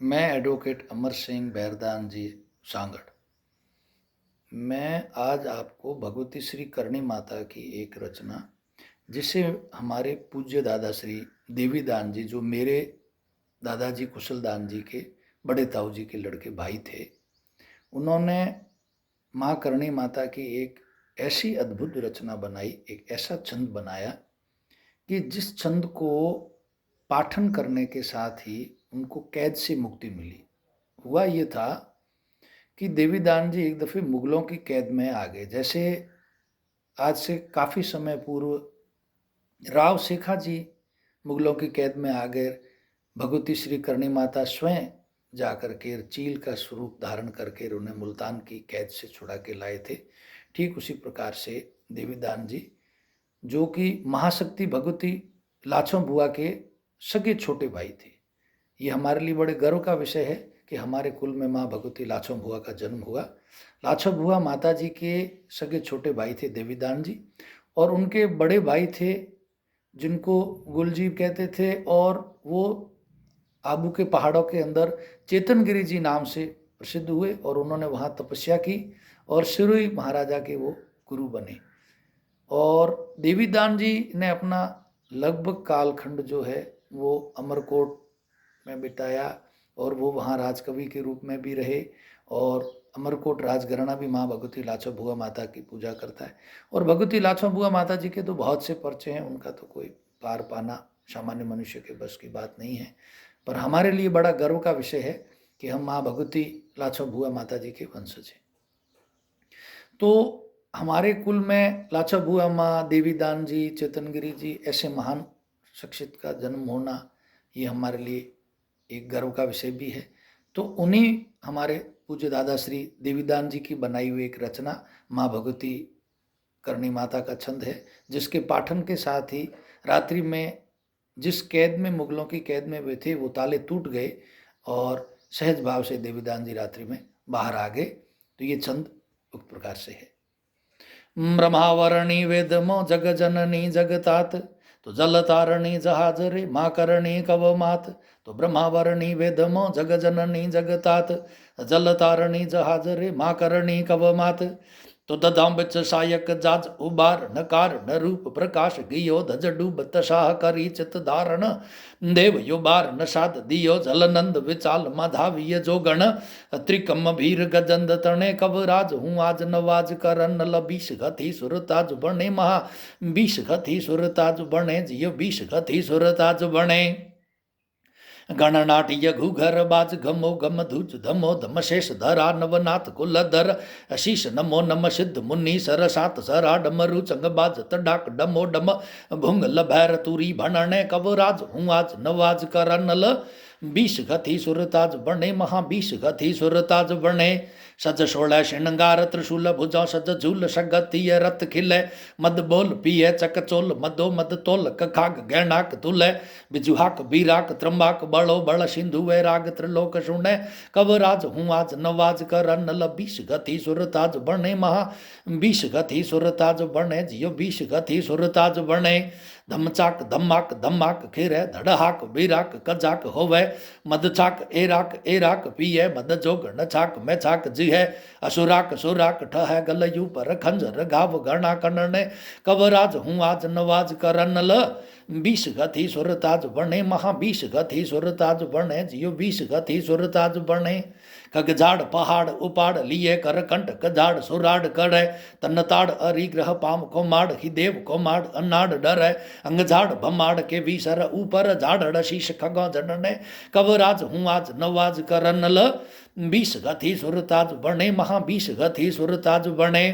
मैं एडवोकेट अमर सिंह बैरदान जी सांगड़। मैं आज आपको भगवती श्री करणी माता की एक रचना, जिसे हमारे पूज्य दादा श्री देवीदान जी, जो मेरे दादाजी कुशलदान जी के बड़े ताऊ जी के लड़के भाई थे, उन्होंने माँ करणी माता की एक ऐसी अद्भुत रचना बनाई, एक ऐसा छंद बनाया कि जिस छंद को पाठन करने के साथ ही उनको कैद से मुक्ति मिली। हुआ ये था कि देवीदान जी एक दफ़े मुगलों की कैद में आ गए। जैसे आज से काफ़ी समय पूर्व राव शेखा जी मुगलों की कैद में आ गए, भगवती श्री करणी माता स्वयं जाकर के चील का स्वरूप धारण करके उन्हें मुल्तान की कैद से छुड़ा के लाए थे। ठीक उसी प्रकार से देवीदान जी, जो कि महाशक्ति भगवती लाछो बुआ के सगे छोटे भाई थे, ये हमारे लिए बड़े गर्व का विषय है कि हमारे कुल में माँ भगवती लाछो बुआ का जन्म हुआ। लाछो बुआ माता जी के सगे छोटे भाई थे देवीदान जी, और उनके बड़े भाई थे जिनको गुलजी कहते थे, और वो आबू के पहाड़ों के अंदर चेतनगिरी जी नाम से प्रसिद्ध हुए और उन्होंने वहाँ तपस्या की और सिरोही महाराजा के वो गुरु बने। और देवीदान जी ने अपना लगभग कालखंड जो है वो अमरकोट में बिताया, और वो वहाँ राजकवि के रूप में भी रहे, और अमरकोट राजघराना भी माँ भगवती लाछो बुआ माता की पूजा करता है। और भगवती लाछो बुआ माता जी के तो बहुत से पर्चे हैं, उनका तो कोई पार पाना सामान्य मनुष्य के बस की बात नहीं है, पर हमारे लिए बड़ा गर्व का विषय है कि हम माँ भगवती लाछो बुआ माता जी के वंशज हैं। तो हमारे कुल में लाछो बुआ माँ, देवीदान जी, चेतनगिरी जी, ऐसे महान शख्सियत का जन्म होना, ये हमारे लिए एक गर्व का विषय भी है। तो उन्हीं हमारे पूज्य दादा श्री देवीदान जी की बनाई हुई एक रचना माँ भगवती करणी माता का छंद है, जिसके पाठन के साथ ही रात्रि में जिस कैद में, मुगलों की कैद में वे थे, वो ताले टूट गए और सहज भाव से देवीदान जी रात्रि में बाहर आ गए। तो ये छंद उक्त प्रकार से है। ब्रह्मावरणी वेदमो जग जननी जगतात, तो जल तारणी जहाज रे माँ करणी कव मात। तो ब्रह्मावरणी वेदमो जग जननी जगतात, जल तारणी जहाज रे माँ करणी कव मात। तो ददाम बिच सायक जाज उबार नकार न रूप प्रकाश गियो धज डूबत शाह करी चित धारण। देव युबार न साध दियो जलनंद विचाल माधावीय जो गण। त्रिकम भीर गजंद तणे कवराज हूँ आज नवाज करन ल बीस गति सुरताज बने महा। बीस गति सुरताज बने जियो बीस गति सुरताज बने। गणनाट्य घुघर बाज घमो घम धुज धमो धम शेष धरा नवनाथ कुलधर। शीश नमो नम सिद्ध मुनि सरसात सरा डमरु चंग बाज तडाक डमो डम। भुंग लभैर तुरी भणने कवराज हूँ आज नवाज करनल। बीस गति सुरताज बने महा बीस गति सुरताज बने। सज सोलह श्रृंगार त्रिशूल भुजा सज झूल सगतिय रथ खिले। मद बोल पिए चकचोल मदो मद तोल कखाग गैनाक तुले। बिजुहाक बीराक त्रंबाक बड़ो बड़ सिंधु वैराग त्रिलोक सुने। कवराज हूँ आज नवाज करन ल बीस गति सुरताज बने महा बीस गति सुरताज बने जियो बीस गति सुरताज बने। धमचाक धमाक धमाक खिरे धड़हाक बीराक कजाक होवे। मदचाक एराक एराक पिए मद जोग नचाक मैचाक जी है। असुराक सुराक ठह गलयू पर खंजर गाव गणा कनने। कवराज हूँ आज नवाज करन ल बीस गति सुरताज बने महा बीस गति सुरताज बने जियो बीस गति सुरताज बने। खगजाड़ पहाड़ उपाड़ लिए कर कंठ कजाड़ सुराड़ करे। तन्नताड़ अरिग्रह पाम कोमाड़ ही देव कोमाड़ अन्नाड़ डरे। अंगझाड़ भमाड़ के बीसर ऊपर झाड़ शीश खगो जनने। कवराज हूँ आज नवाज करन ल बीस गति सुरताज बने महा बीस गति सुरताज बने।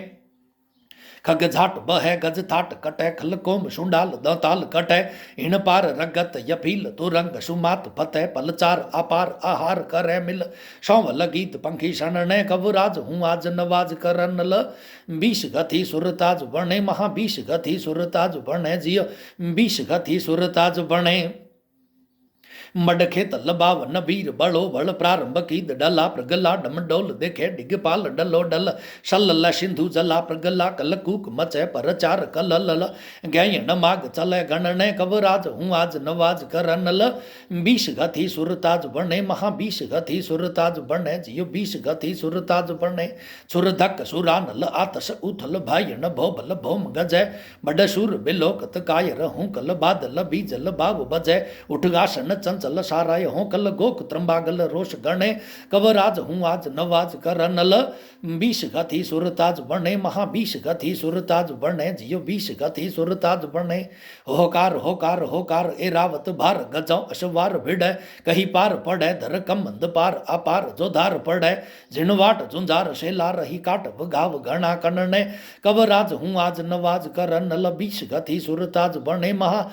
खग झाट बह गज थाट कटे खल कोम सुंडाल दताल कटे। इन पार रगत यफील तुरंग सुमात फतेह पलचार अपार आहार करे मिल। सौव लगीत पंखी शनने कवराज हूँ आज नवाज करन ल बीस गति सुरताज बने महा बीस गति सुरताज बने जियो बीस गति सुरताज बने। मडखे तल बावन वीर बड़ो बड़ प्रारंभ की डला प्रगला डम डोल देखे डिगपाल डलो डल शल्ल सिंधु जला प्रगला कल कूक मचे पर चार कल लल गयन माग चले गणने कवराज हूँ आज नवाज करनल 20 गति सुरताज बने महा 20 गति सुरताज बने जियो 20 गति सुरताज बने सुरधक सुरानल आतस उथल भायन भोबल भोम गजय बड़ सुर बिलोकत काय रहूं कल बादल बीजल बाव बजय उठगासन चंचल साराय हों कल गोक त्रंबागल रोष गणे कवराज हूँ आज नवाज करनल 20 गति सुरताज बने महा 20 गति सुरताज बने जियो 20 गति सुरताज बने होकार होकार होकार ए रावत भार गजौ अशवार भिड़ै कहीं पार पड़ै धर कमंद पार अपार जो धार पड़ै झिणवाट झुंझार शेला रही काट गाव गणा कनने कवराज हूँ आज नवाज करनल 20 गति सुरताज बने महा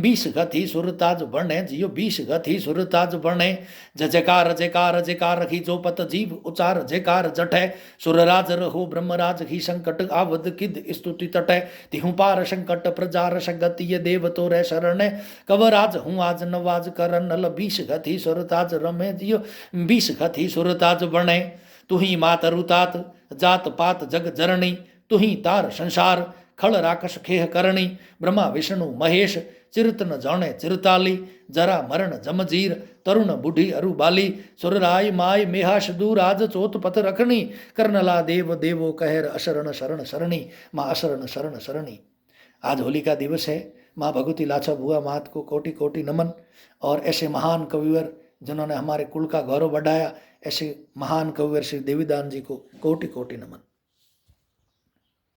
20 गति सुरताज बने जियो 20 गति सुरताज बने जयकार जयकार जयकार ही जो पत जीव उचार जयकार जठै सुरराज रहो ब्रह्मराज ही संकट आवद किद स्तुति तटै तिहु पार संकट प्रजार संगति देव तो रे शरण कवराज हूँ आज नवाज करनल 20 गति सुरताज रमे जियो 20 गति सुरताज बने तुही मातरु तात जात पात जग जरणी तुही तार संसार खल राकस खेह करणी ब्रह्मा विष्णु महेश चिरत न जाने चिरताली जरा मरण जमजीर तरुण बुढ़ी अरु बाली सुरराय माय मेहाश दूर आज चोत पथ रखनी करनला देव देवो कहर अशरण शरण शरणी माँ अशरण शरण शरणी। आज होली का दिवस है। माँ भगवती लाछा बुआ मात को कोटि कोटि नमन। और ऐसे महान कविवर जिन्होंने हमारे कुल का गौरव बढ़ाया, ऐसे महान कविवर श्री देवीदान जी को कोटि कोटि नमन।